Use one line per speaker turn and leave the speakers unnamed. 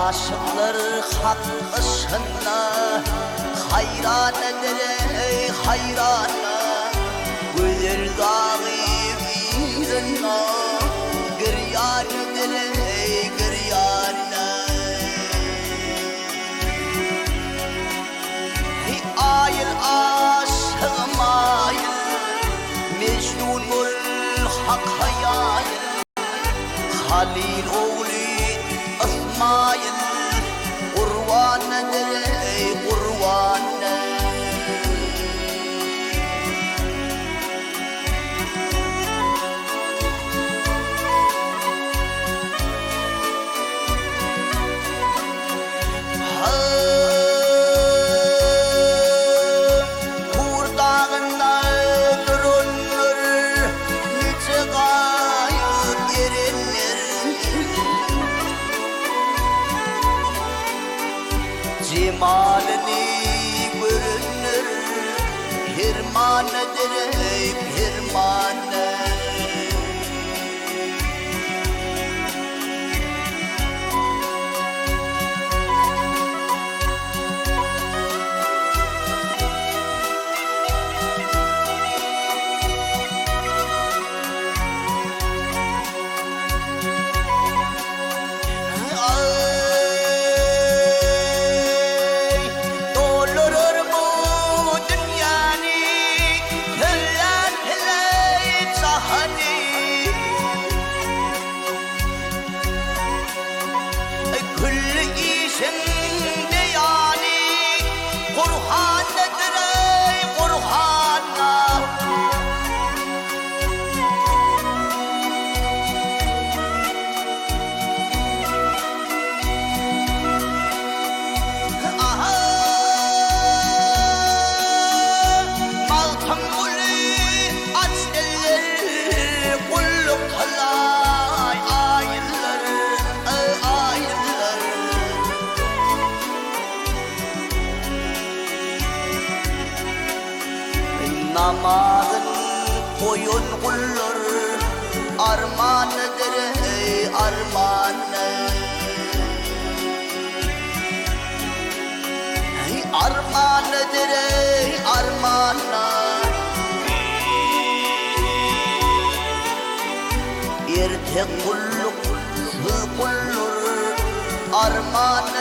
aşıklar hakkısına hayran eder ey hayrana güzel dağı birine giryan eder ey giryana ayıl aşığım ayıl Mecnunul hak hayayıl Halil oğlu İsmail Kurvanıdır ey kurvanı Kurdağında durunur Nice gayet yerinler Cemalini görünür Hirmanıdır ey hirmanı Namazın koyun kullar armanıdır ey armanı Armanıdır ey armanı Erte kulluk sığ kullur armanı